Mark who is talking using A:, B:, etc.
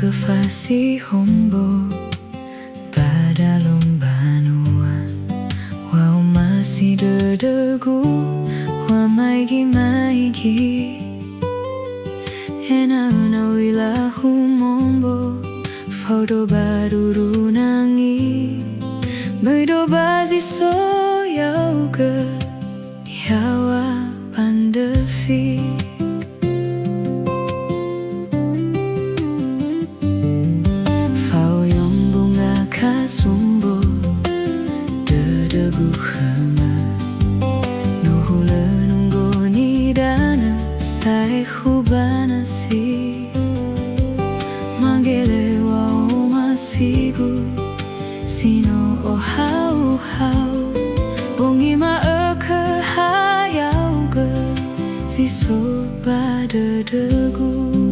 A: KöFA SIHOMBO pada lomba nuan. Wow masih dedegu wa maigi Ena wilahu mombo Faudo baru nangi Bedo bazi soyau ke Yawa pandevi Fau yang bunga kasumbo Dedegu hema Nuhule nunggu nidana Sai hubanasi Magele wa masigu Sino o hau Bongi ma ke hayau ge Si soba dedegu